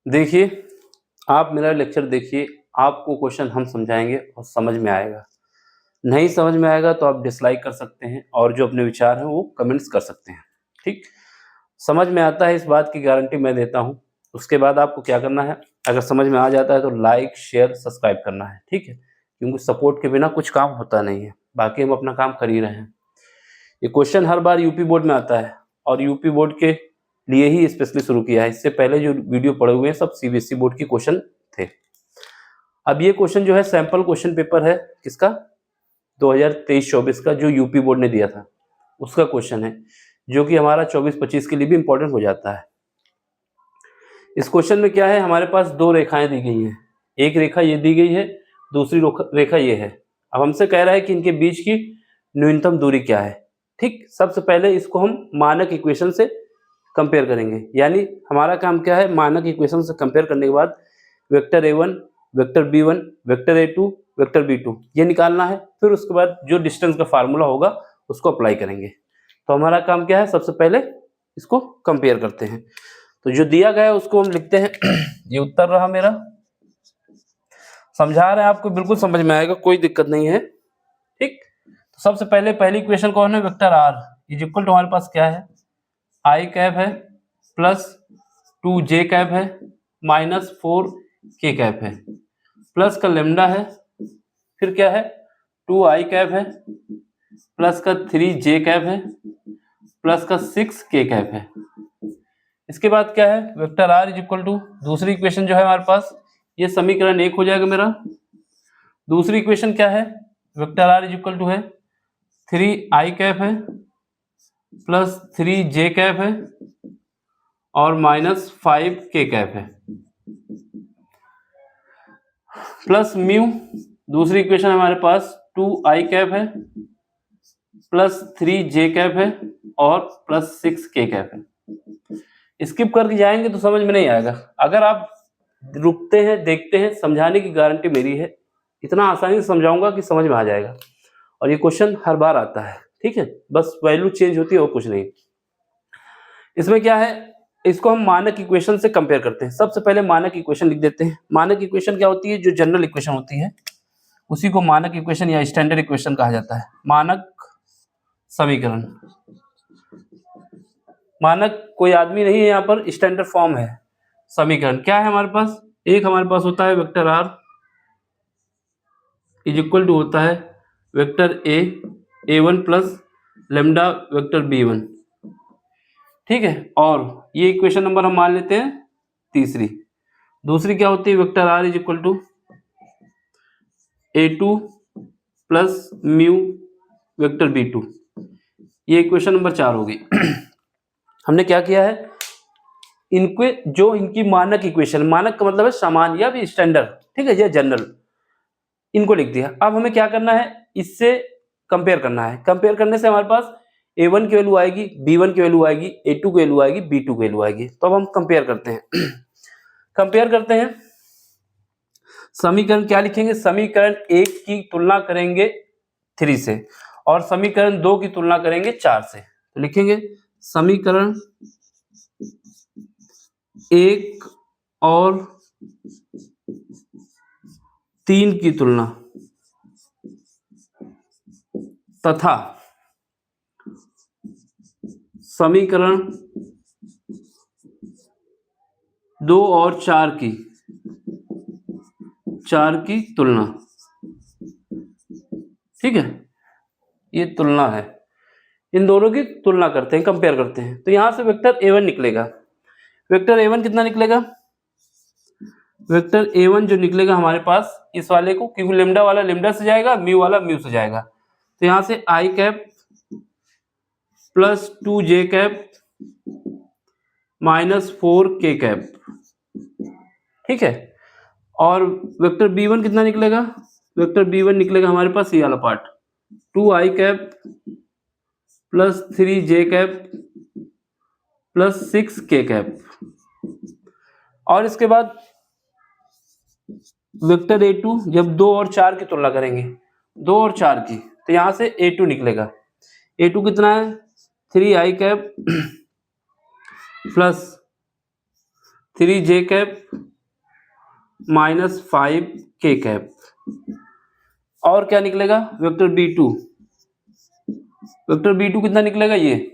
देखिए, आप मेरा लेक्चर देखिए, आपको क्वेश्चन हम समझाएँगे और समझ में आएगा। नहीं समझ में आएगा तो आप डिसलाइक कर सकते हैं और जो अपने विचार हैं वो कमेंट्स कर सकते हैं, ठीक? समझ में आता है इस बात की गारंटी मैं देता हूँ। उसके बाद आपको क्या करना है, अगर समझ में आ जाता है तो लाइक, शेयर, सब्सक्राइब करना है, ठीक है? क्योंकि सपोर्ट के बिना कुछ काम होता नहीं है, बाकी हम अपना काम कर ही रहे हैं। ये क्वेश्चन हर बार यूपी बोर्ड में आता है और यूपी बोर्ड के लिए ही स्पेशली शुरू किया है। इससे पहले जो वीडियो पड़े हुए हैं सब सीबीएसई बोर्ड के क्वेश्चन थे। अब ये क्वेश्चन जो है सैंपल क्वेश्चन पेपर है किसका, 2023-24 का, जो यूपी बोर्ड ने दिया था उसका क्वेश्चन है, जो कि हमारा 24-25 के लिए भी इंपॉर्टेंट हो जाता है। इस क्वेश्चन में क्या है, हमारे पास दो रेखाएं दी गई हैं, एक रेखा ये दी गई है, दूसरी रेखा ये है। अब हमसे कह रहा है कि इनके बीच की न्यूनतम दूरी क्या है, ठीक? सबसे पहले इसको हम मानक इक्वेशन से कंपेयर करेंगे, यानी हमारा काम क्या है, मानक इक्वेशन से कंपेयर करने के बाद vector a1, vector b1, vector a2, vector b2 ये निकालना है। फिर उसके बाद जो डिस्टेंस का फार्मूला होगा उसको अप्लाई करेंगे। तो हमारा काम क्या है, सबसे पहले इसको कंपेयर करते हैं। तो जो दिया गया है उसको हम लिखते हैं ये उत्तर रहा मेरा। समझा रहे हैं आपको, बिल्कुल समझ में आएगा, कोई दिक्कत नहीं है, ठीक? तो सबसे पहले पहली इक्वेशन कौन है, vector r is equal to हमारे पास क्या है, आई कैप है प्लस 2j कैप है माइनस 4k कैप है, प्लस का लेमडा है, फिर क्या है 2i कैप है, प्लस का 3j कैप है, प्लस का 6k कैप है। इसके बाद क्या है, vector r is equal to, दूसरी इक्वेशन जो है हमारे पास, ये समीकरण 1 हो जाएगा मेरा। दूसरी इक्वेशन क्या है, vector r is equal to है 3i कैप है प्लस 3j कैप है और माइनस 5k कैप है, प्लस म्यू। दूसरी इक्वेशन हमारे पास 2i कैप है प्लस 3j कैप है और प्लस 6k कैप है। स्किप करके जाएंगे तो समझ में नहीं आएगा, अगर आप रुकते हैं, देखते हैं, समझाने की गारंटी मेरी है, इतना आसानी से समझाऊंगा कि समझ में आ जाएगा। और ये क्वेश्चन हर बार आता है, ठीक है, बस वैल्यू चेंज होती है और कुछ नहीं। इसमें क्या है, इसको हम मानक इक्वेशन से कंपेयर करते हैं। सबसे पहले मानक इक्वेशन लिख देते हैं। मानक इक्वेशन क्या होती है, जो जनरल इक्वेशन होती है उसी को मानक इक्वेशन या स्टैंडर्ड इक्वेशन कहा जाता है। मानक समीकरण, मानक कोई आदमी नहीं है यहाँ पर, स्टैंडर्ड फॉर्म है। समीकरण क्या है हमारे पास, एक हमारे पास होता है vector r is equal to होता है vector a1 plus lambda vector b1, ठीक है। और ये इक्वेशन नंबर हम मान लेते हैं तीसरी। दूसरी क्या होती है, vector r is equal to a2 plus mu vector b2, ये इक्वेशन नंबर 4 होगी। हमने क्या किया है, इनके जो इनकी मानक इक्वेशन, मानक का मतलब है सामान्य या भी स्टैंडर्ड, ठीक है, या जनरल, इनको लिख दिया। अब हमें क्या करना है, इससे कंपेयर करना है। कंपेयर करने से हमारे पास a1 की वैल्यू आएगी, b1 की वैल्यू आएगी, a2 की वैल्यू आएगी, b2 की वैल्यू आएगी। तो अब हम कंपेयर करते हैं। कंपेयर करते हैं, समीकरण क्या लिखेंगे, समीकरण 1 की तुलना करेंगे 3 से और समीकरण 2 की तुलना करेंगे 4 से। तो लिखेंगे समीकरण 1 और 3 की तुलना तथा समीकरण 2 और 4 की तुलना, ठीक है, ये तुलना है, इन दोनों की तुलना करते हैं, कंपेयर करते हैं। तो यहां से वेक्टर a1 निकलेगा। वेक्टर a1 कितना निकलेगा, वेक्टर a1 जो निकलेगा हमारे पास इस वाले को, क्योंकि लेमडा वाला लेमडा से जाएगा, म्यू वाला म्यू से जाएगा, तो यहां से i cap plus 2j cap minus 4k cap, ठीक है। और वेक्टर b1 कितना निकलेगा, वेक्टर b1 निकलेगा हमारे पास ये वाला part, 2i cap plus 3j cap plus 6k cap. और इसके बाद वेक्टर a2, जब 2 और 4 की तुलना करेंगे, 2 और 4 की, तो यहां से a2 निकलेगा। a2 कितना है, 3i cap plus 3j minus 5k। और क्या निकलेगा? Vector b2। वेक्टर b2 कितना निकलेगा? ये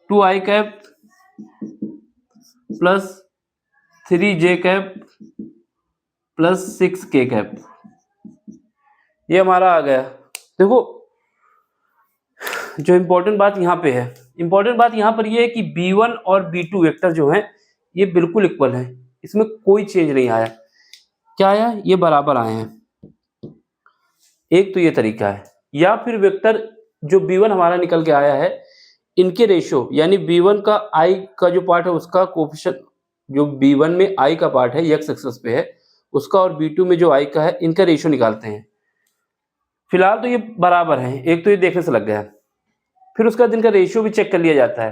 2i plus 3j plus 6k। ये हमारा आ गया। देखो जो इम्पोर्टेंट बात यहाँ पे है, इम्पोर्टेंट बात यहाँ पर ये है कि b1 और b2 वेक्टर जो हैं ये बिल्कुल इक्वल हैं, इसमें कोई चेंज नहीं आया। क्या आया? ये बराबर आए हैं। एक तो ये तरीका है, या फिर वेक्टर जो b1 हमारा निकल के आया है इनके रेशियो, यानी b1 का i का जो पार्ट है उसका कोफिशिएंट, जो b1 में i का पार्ट है x एक्सिस पे है उसका, और b2 में जो i का है इनका रेशियो निकालते हैं। फिलहाल तो ये बराबर है, एक तो ये देखने से लग गया है। फिर उसका इनका रेशियो भी चेक कर लिया जाता है,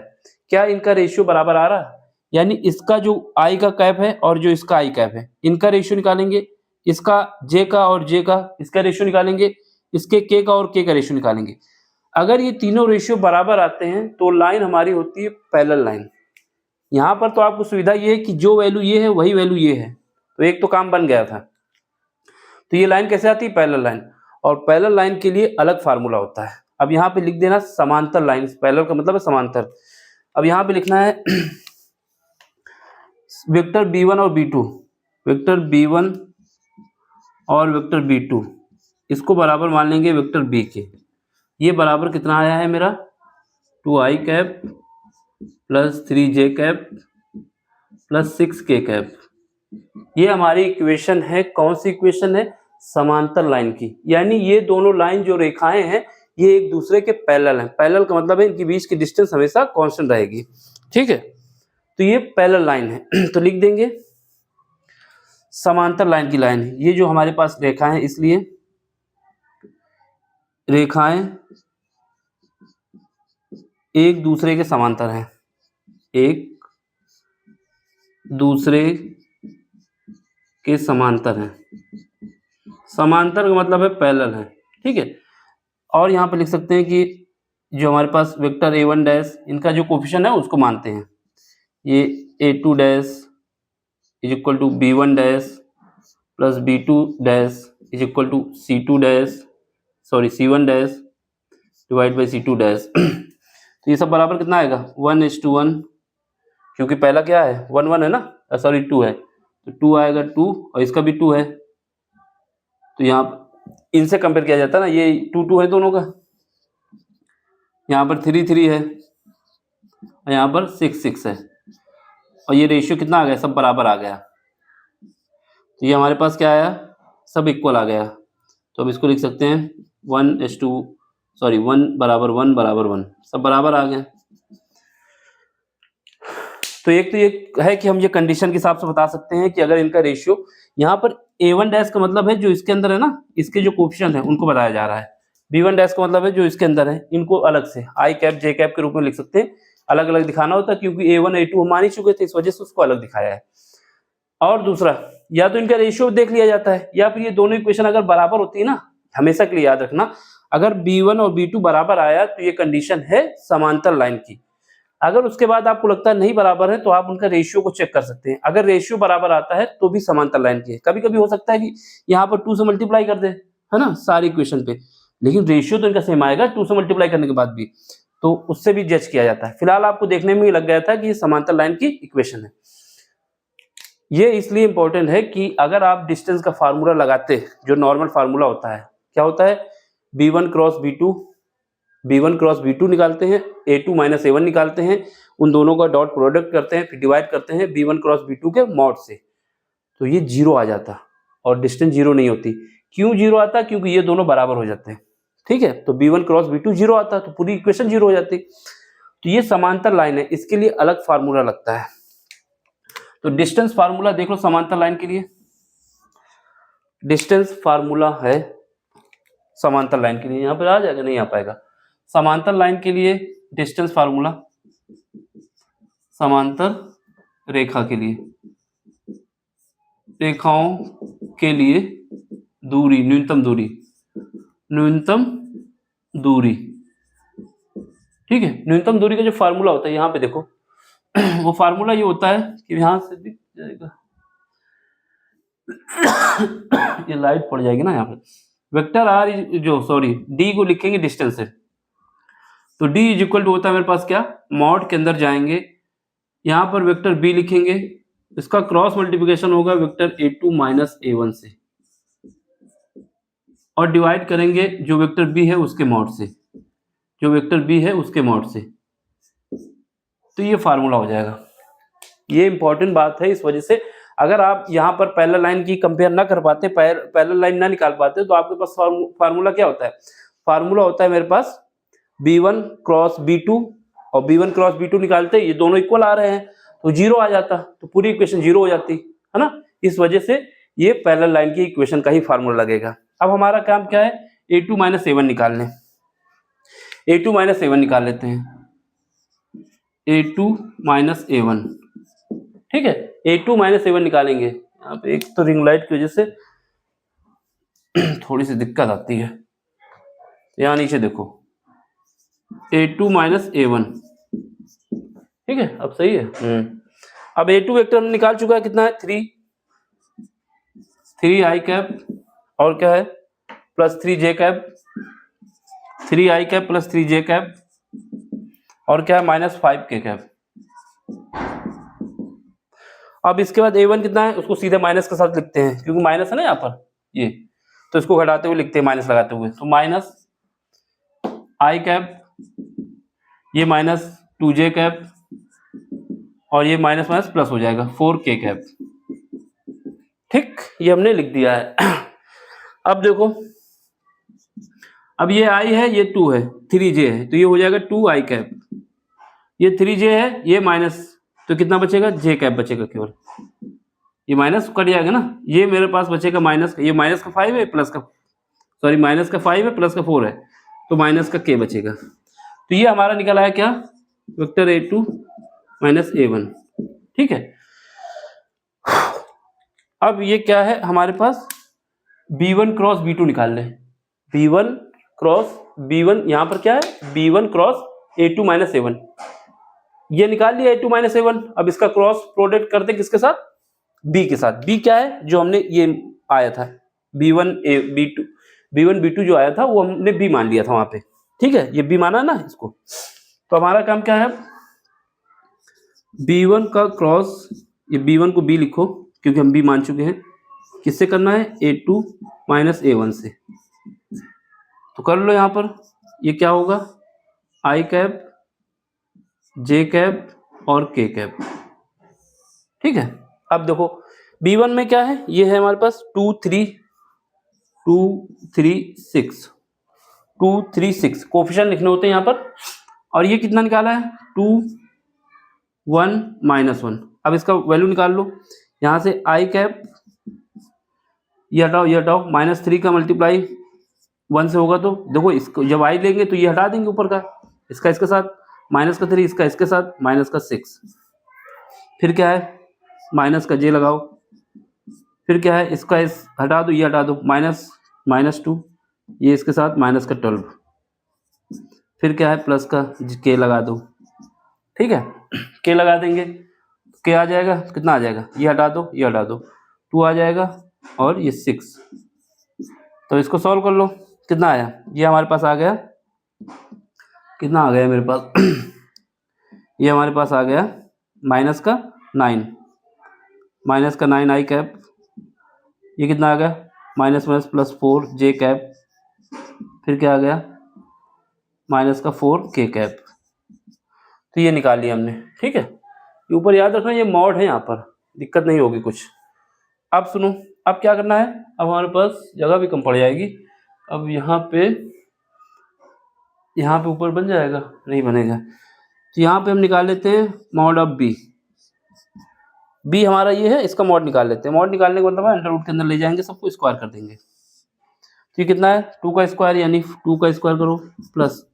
क्या इनका रेशियो बराबर आ रहा है? यानी इसका जो i का कैप है और जो इसका i कैप है इनका रेशियो निकालेंगे, इसका j का और j का इसका रेशियो निकालेंगे, इसके k का और k का रेशियो निकालेंगे। अगर ये तीनों रेशियो बराबर आते हैं तो लाइन हमारी होती है पैरेलल लाइन। यहाँ पर तो आपको सुविधा ये है कि जो वैल्यू ये है वही वैल्यू ये है, तो एक तो काम बन गया था। तो ये लाइन कैसे आती है? Parallel line. और पैरेलल लाइन के लिए अलग फार्मूला होता है। अब यहाँ पे लिख देना समांतर लाइन, पैरेलल का मतलब है समांतर। अब यहाँ पे लिखना है वेक्टर b1 और b2, वेक्टर b1 और वेक्टर b2 इसको बराबर मान लेंगे वेक्टर b के। ये बराबर कितना आया है मेरा? 2i plus 3j plus 6k। ये हमारी इक्वेशन है। कौन सी इक्वेशन है? समांतर लाइन की। यानी ये दोनों लाइन जो रेखाएं हैं ये एक दूसरे के पैरेलल हैं। पैरेलल का मतलब है इनके बीच की डिस्टेंस हमेशा कांस्टेंट रहेगी। ठीक है, तो ये पैरेलल लाइन है। तो लिख देंगे समांतर लाइन की लाइन है। ये जो हमारे पास रेखाएं, इसलिए रेखाएं एक दूसरे के समांतर हैं, एक दूसरे के समांतर हैं। समांतर का मतलब है पैरेलल है। ठीक है, और यहाँ पे लिख सकते हैं कि जो हमारे पास वेक्टर a1 डैश इनका जो कोफिशिएंट है उसको मानते हैं। ये a2 dash is equal to b1 dash plus b2 dash is equal to c1 dash divide by c2 dash. तो ये सब बराबर कितना आएगा? 1:1, क्योंकि पहला क्या है? 1 1 है ना, 2 है, तो 2 आएगा 2, और इसका भी 2 है। तो यहाँ इनसे कंपेयर किया जाता है ना, ये 2 2 है दोनों का, यहाँ पर 3 3 है और यहाँ पर 6 6 है, और ये रेशियो कितना आ गया? सब बराबर आ गया। तो ये हमारे पास क्या आया? सब इक्वल आ गया। तो अब इसको लिख सकते हैं 1 बराबर 1 बराबर 1, सब बराबर आ गए। तो एक तो ये है कि हम ये कंडीशन के हिसाब से बता सकते हैं कि अगर इनका रेशियो, यहाँ पर a1 डैश का मतलब है जो इसके अंदर है ना, इसके जो कोफिशिएंट है उनको बताया जा रहा है। b1 डैश का मतलब है जो इसके अंदर है, इनको अलग से i कैप j कैप के रूप में लिख सकते हैं। अलग अलग दिखाना होता है क्योंकि a1 a2 हम मान ही चुके थे, इस वजह से उसको अलग दिखाया है। और दूसरा, या तो इनका रेशियो देख लिया जाता है, या फिर ये दोनों इक्वेशन अगर बराबर होती है ना, हमेशा के लिए याद रखना, अगर b1 और b2 बराबर आया तो ये कंडीशन है समांतर लाइन की। अगर उसके बाद आपको लगता है नहीं बराबर है तो आप उनका रेशियो को चेक कर सकते हैं। अगर रेशियो बराबर आता है तो भी समांतर लाइन की है। कभी कभी हो सकता है कि यहाँ पर 2 से मल्टीप्लाई कर दे, है ना, सारी इक्वेशन पे, लेकिन रेशियो तो इनका सेम आएगा 2 से मल्टीप्लाई करने के बाद भी, तो उससे भी जज किया जाता है। फिलहाल आपको देखने में लग गया था कि ये समांतर लाइन की इक्वेशन है। ये इसलिए इंपॉर्टेंट है कि अगर आप डिस्टेंस का फार्मूला लगाते, जो नॉर्मल फार्मूला होता है, क्या होता है? b1 क्रॉस b2 निकालते हैं, a2 माइनस a1 निकालते हैं, उन दोनों का डॉट प्रोडक्ट करते हैं, फिर डिवाइड करते हैं b1 क्रॉस b2 के मॉड से, तो ये 0 आ जाता और डिस्टेंस 0 नहीं होती। क्यों 0 आता? क्योंकि ये दोनों बराबर हो जाते हैं। ठीक है, तो b1 क्रॉस b2 0 आता तो पूरी इक्वेशन 0 हो जाती। तो ये समांतर लाइन है, इसके लिए अलग फार्मूला लगता है। तो डिस्टेंस फार्मूला देख लो समांतर लाइन के लिए। डिस्टेंस फार्मूला है समांतर लाइन के लिए, यहाँ पर आ जाएगा, नहीं आ पाएगा। समांतर लाइन के लिए डिस्टेंस फार्मूला, समांतर रेखा के लिए, रेखाओं के लिए दूरी, न्यूनतम दूरी, न्यूनतम दूरी। ठीक है, न्यूनतम दूरी का जो फार्मूला होता है यहाँ पे देखो, वो फार्मूला ये होता है कि यहाँ से दिख जाएगा ये लाइट पड़ जाएगी ना यहाँ पे। वेक्टर आर डी को लिखेंगे डिस्टेंस से, तो डी इज इक्वल टू होता है मेरे पास क्या, मॉड के अंदर जाएंगे, यहाँ पर वेक्टर बी लिखेंगे, इसका क्रॉस मल्टीप्लिकेशन होगा वेक्टर a2 माइनस a1 से, और डिवाइड करेंगे जो वेक्टर बी है उसके मॉड से, जो वेक्टर बी है उसके मॉड से, तो ये फार्मूला हो जाएगा। ये इंपॉर्टेंट बात है, इस वजह से अगर आप यहाँ पर पैरेलल लाइन की कंपेयर ना कर पाते, पैरेलल लाइन ना निकाल पाते, तो आपके पास फार्मूला क्या होता है, फार्मूला होता है मेरे पास b1 क्रॉस b2, और b1 क्रॉस b2 निकालते ये दोनों इक्वल आ रहे हैं तो जीरो आ जाता, तो पूरी इक्वेशन जीरो हो जाती है ना। इस वजह से ये पैरेलल लाइन की इक्वेशन का ही फार्मूला लगेगा। अब हमारा काम क्या है, a2 माइनस a1 निकालने, a2 माइनस a1 निकाल लेते हैं, a2 माइनस a1, ठीक है, a2 माइनस a1 निकालेंगे। यहाँ पे एक तो रिंग लाइट की वजह से थोड़ी सी दिक्कत आती है, यहाँ नीचे देखो a2 माइनस a1, ठीक है, अब सही है। अब a2 वेक्टर हमने निकाल चुका है, कितना है 3 i कैप, और क्या है plus 3 j cap, 3 i cap plus 3 j cap, और क्या है माइनस 5 k कैप। अब इसके बाद a1 कितना है, उसको सीधे माइनस के साथ लिखते हैं क्योंकि माइनस है ना यहाँ पर ये, तो इसको घटाते हुए लिखते हैं माइनस लगाते हुए, तो माइनस i कैप, ये माइनस 2j कैप, और ये माइनस माइनस प्लस हो जाएगा 4k कैप, ठीक, ये हमने लिख दिया है। अब देखो, अब ये i है, ये 2 है, 3j है, तो ये हो जाएगा 2i कैप, ये 3j है, ये माइनस, तो कितना बचेगा, j कैप बचेगा केवल, ये माइनस कट जाएगा ना, ये मेरे पास बचेगा माइनस, ये माइनस का 5 है प्लस का, सॉरी माइनस का 5 है प्लस का 4 है, तो माइनस का k बचेगा। तो ये हमारा निकला है क्या, वेक्टर a2 माइनस a1, ठीक है। अब ये क्या है हमारे पास, b1 क्रॉस b2 निकाल लें, b1 क्रॉस b1, यहाँ पर क्या है b1 cross a2 minus a1, ये निकाल लिया a2 माइनस a1। अब इसका क्रॉस प्रोडक्ट करते किसके साथ, b के साथ, b क्या है जो हमने ये आया था b1 b2 जो आया था वो हमने b मान लिया था वहां पे, ठीक है, ये b माना ना इसको। तो हमारा काम क्या है, b1 का क्रॉस, ये b1 को b लिखो क्योंकि हम b मान चुके हैं, किससे करना है, a2 माइनस a1 से, तो कर लो यहाँ पर, ये क्या होगा i कैप, j कैप और k कैप, ठीक है। अब देखो b1 में क्या है, ये है हमारे पास 2 3 6 कोफिशिएंट लिखने होते हैं यहाँ पर, और ये कितना निकाला है 2 1 माइनस 1। अब इसका वैल्यू निकाल लो, यहाँ से i कैप, ये हटाओ, माइनस 3 का मल्टीप्लाई 1 से होगा, तो देखो इसको जब i लेंगे तो ये हटा देंगे ऊपर का, इसका इसके साथ, माइनस का 3 इसका इसके साथ, माइनस का 6, फिर क्या है माइनस का j लगाओ, फिर क्या है इसका इस हटा दो, ये हटा दो, माइनस 2, ये इसके साथ माइनस का 12, फिर क्या है प्लस का k लगा दो, ठीक है, k लगा देंगे, k आ जाएगा, कितना आ जाएगा, ये हटा दो, ये हटा दो, 2 आ जाएगा, और ये 6, तो इसको सॉल्व कर लो, कितना आया, ये हमारे पास आ गया, कितना आ गया मेरे पास ये हमारे पास आ गया माइनस का 9 i कैप, ये कितना आ गया minus minus plus 4 j cap, फिर क्या आ गया माइनस का 4 k कैप, तो ये निकाल लिया हमने, ठीक है। ये ऊपर याद रखना ये मॉड है, यहाँ पर दिक्कत नहीं होगी कुछ। अब सुनो, अब क्या करना है, अब हमारे पास जगह भी कम पड़ जाएगी, अब यहाँ पे ऊपर बन जाएगा, नहीं बनेगा, तो यहाँ पे हम निकाल लेते हैं मॉड ऑफ b हमारा ये है, इसका मॉड निकाल लेते हैं। मॉड निकालने के मतलब अंडर रूट के अंदर ले जाएंगे, सबको स्क्वायर कर देंगे, तो ये कितना है 2 का स्क्वायर यानी 2 का स्क्वायर करो, प्लस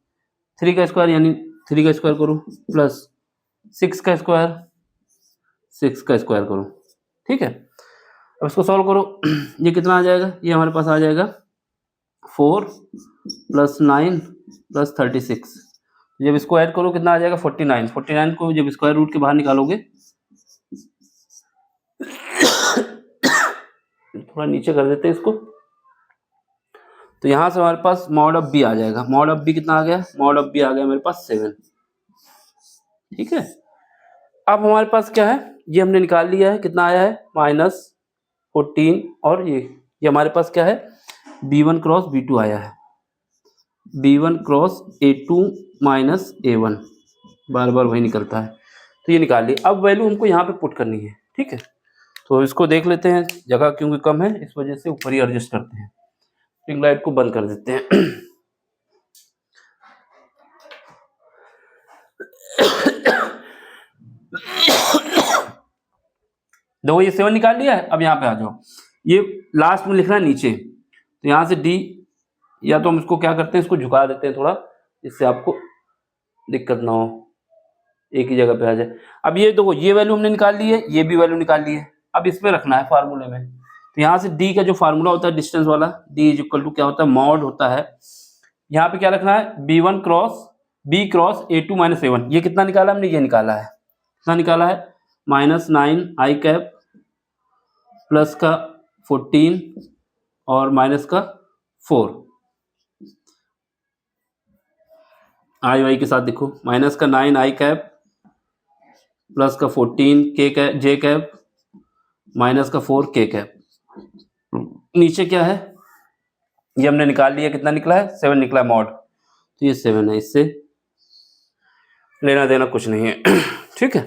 3 का स्क्वायर यानी 3 का स्क्वायर करो, प्लस 6 का स्क्वायर 6 का स्क्वायर करो, ठीक है। अब इसको सॉल्व करो, ये कितना आ जाएगा, ये हमारे पास आ जाएगा 4 + 9 + 36, जब इसको ऐड करो कितना आ जाएगा 49। 49 को जब स्क्वायर रूट के बाहर निकालोगे थोड़ा नीचे कर देते हैं इसको, तो यहाँ से हमारे पास मॉड ऑफ बी आ जाएगा। मॉड ऑफ बी कितना आ गया? मॉड ऑफ बी आ गया मेरे पास 7। ठीक है, अब हमारे पास क्या है, ये हमने निकाल लिया है, कितना आया है -14, और ये हमारे पास क्या है b1 क्रॉस b2 आया है, b1 cross a2 minus a1, बार बार वही निकलता है, तो ये निकाल लिया। अब वैल्यू हमको यहाँ पे पुट करनी है। ठीक है, तो इसको देख लेते हैं, जगह क्योंकि कम है इस वजह से ऊपर ही एडजस्ट करते हैं। रिंग लाइट को बंद कर देते हैं। देखो ये 7 निकाल लिया है। अब यहाँ पे आ जाओ, ये लास्ट में लिखना है नीचे, तो यहाँ से डी, या तो हम इसको क्या करते हैं, इसको झुका देते हैं थोड़ा, जिससे आपको दिक्कत ना हो, एक ही जगह पे आ जाए। अब ये देखो ये वैल्यू हमने निकाल ली है, ये भी वैल्यू निकाल ली है, अब इसमें रखना है फार्मूले में। तो यहाँ से डी का जो फार्मूला होता है डिस्टेंस वाला, डी इज इक्वल टू क्या होता है, मॉड होता है। यहाँ पे क्या रखना है, b1 cross b cross a2 minus a1। ये कितना निकाला हमने, ये निकाला है, कितना निकाला है -9 i कैप प्लस का 14 और माइनस का 4 आई वाई के साथ देखो, माइनस का 9 i कैप प्लस का 14 के कैप जे कैप माइनस का 4 के कैप। नीचे क्या है, ये हमने निकाल लिया, कितना निकला है 7 निकला मॉड, तो ये 7 है, इससे लेना देना कुछ नहीं है। ठीक है,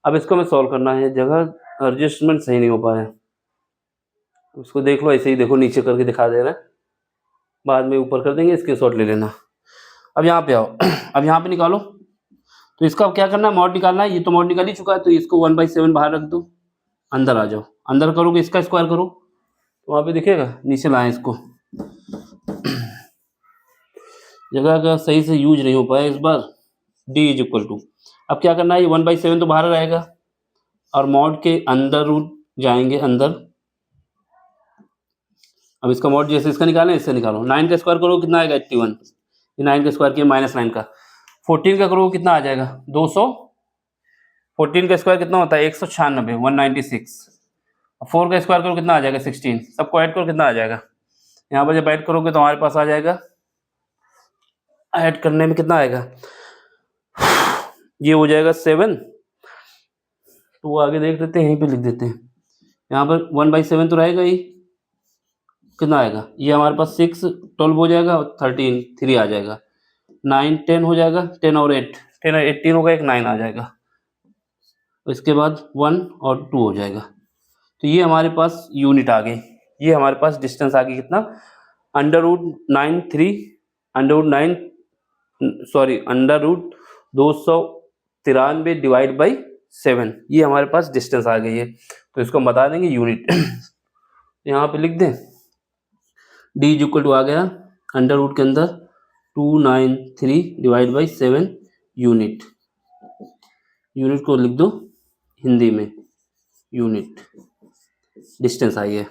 अब इसको हमें सॉल्व करना है, जगह एडजस्टमेंट सही नहीं हो पाया, उसको देख लो, ऐसे ही देखो, नीचे करके दिखा दे रहा है, बाद में ऊपर कर देंगे, स्क्रीनशॉट ले लेना। अब यहाँ पे आओ, अब यहाँ पे निकालो, तो इसका क्या करना है, मॉड निकालना है। ये तो मॉड निकाल ही चुका है, तो इसको 1/7 बाहर रख दो, अंदर आ जाओ, अंदर करोगे इसका स्क्वायर करो, तो वहाँ पे दिखेगा, नीचे लाएं इसको। जगह का सही से यूज नहीं हो पाया इस बार। डी इज इक्वल टू, अब क्या करना है, ये 1/7 तो बाहर रहेगा, और मॉड के अंदर रूट जाएंगे अंदर। अब इसका मॉड जैसे इसका निकालें, इससे निकालो, 9 का स्क्वायर करो कितना आएगा 81, ये 9 का स्क्वायर किया -9 का, 14 का करो कितना आ जाएगा 200, 14 का स्क्वायर कितना होता है 196, 196, 4 का स्क्वायर करो कितना आ जाएगा 16, सबको ऐड करो कितना आ जाएगा, यहाँ पर जब ऐड करोगे तो हमारे पास आ जाएगा, ऐड करने में कितना आएगा, ये हो जाएगा 7, तो वो आगे देख लेते हैं, यहीं पे लिख देते हैं, यहाँ पर 1/7 तो रहेगा ही, कितना आएगा, ये हमारे पास 6 12 हो जाएगा, 13 3 आ जाएगा, 9 10 हो जाएगा, 10 और 8 10 18 होगा, एक 9 आ जाएगा, इसके बाद 1 और 2 हो जाएगा। तो ये हमारे पास यूनिट आ गई, ये हमारे पास डिस्टेंस आ गई कितना, अंडर रूट 293 डिवाइड बाई 7, ये हमारे पास डिस्टेंस आ गई है। तो इसको हम बता देंगे यूनिट। यहाँ पे लिख दें, डी इज इक्वल टू आ गया अंडर रूट के अंदर 293 डिवाइड बाई 7 यूनिट, यूनिट को लिख दो हिंदी में यूनिट, डिस्टेंस आई है।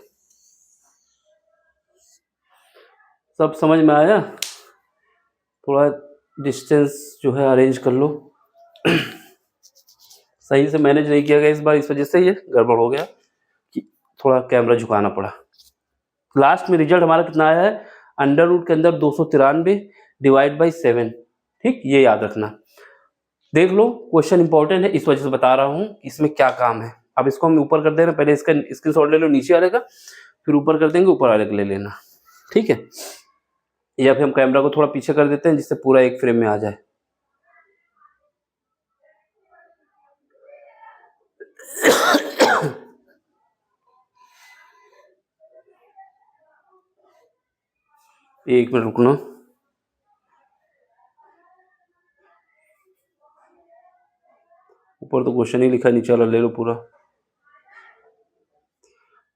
सब समझ में आया, थोड़ा डिस्टेंस जो है अरेंज कर लो। सही से मैनेज नहीं किया गया इस बार, इस वजह से ये गड़बड़ हो गया कि थोड़ा कैमरा झुकाना पड़ा। लास्ट में रिजल्ट हमारा कितना आया है, अंडर रूट के अंदर 293 डिवाइड बाई 7। ठीक, ये याद रखना, देख लो क्वेश्चन इंपॉर्टेंट है, इस वजह से बता रहा हूँ इसमें क्या काम है। अब इसको हम ऊपर कर दे रहे हैं, पहले इसका स्क्रीनशॉट ले लो नीचे वाले का, फिर ऊपर कर देंगे, ऊपर वाले का ले लेना। ठीक है, या फिर हम कैमरा को थोड़ा पीछे कर देते हैं जिससे पूरा एक फ्रेम में आ जाए। एक मिनट रुकना, ऊपर तो क्वेश्चन ही लिखा, नीचे वाला ले लो पूरा,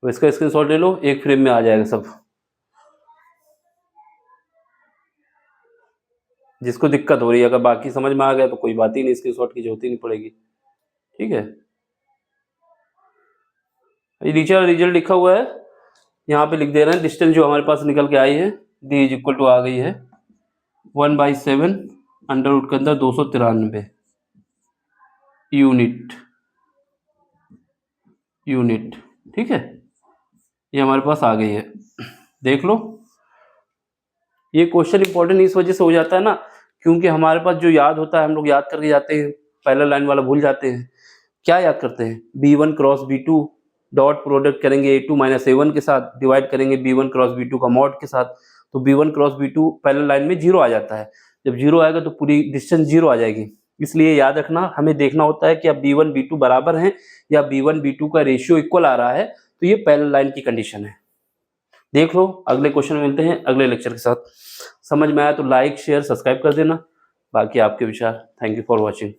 तो इसका स्क्रीनशॉट ले लो, एक फ्रेम में आ जाएगा सब। जिसको दिक्कत हो रही है, अगर बाकी समझ में आ गया तो कोई बात ही नहीं, स्क्रीनशॉट की जरूरत ही नहीं पड़ेगी। ठीक है, ये नीचे वाला रिजल्ट लिखा हुआ है, यहाँ पे लिख दे रहे हैं, डिस्टेंस जो हमारे पास निकल के आई है डी इज इक्वल टू आ गई है 1/7 अंडर रूट के अंदर 293 यूनिट, ठीक है, ये हमारे पास आ गई है। देख लो, ये क्वेश्चन इंपॉर्टेंट इस वजह से हो जाता है ना, क्योंकि हमारे पास जो याद होता है हम लोग याद करके जाते हैं, पहला लाइन वाला भूल जाते हैं। क्या याद करते हैं? B1 cross B2 dot product करेंगे A2 माइनस A1 के साथ, डिवाइड करेंगे B1 क्रॉस B2 का मॉड के साथ, तो B1 क्रॉस B2 पहले लाइन में 0 आ जाता है। जब 0 आएगा तो पूरी डिस्टेंस 0 आ जाएगी। इसलिए याद रखना, हमें देखना होता है कि अब B1 B2 बराबर हैं या B1 B2 का रेशियो इक्वल आ रहा है, तो ये पहले लाइन की कंडीशन है। देख लो, अगले क्वेश्चन में मिलते हैं अगले लेक्चर के साथ। समझ में आया तो लाइक शेयर सब्सक्राइब कर देना, बाकी आपके विचार। Thank you for watching.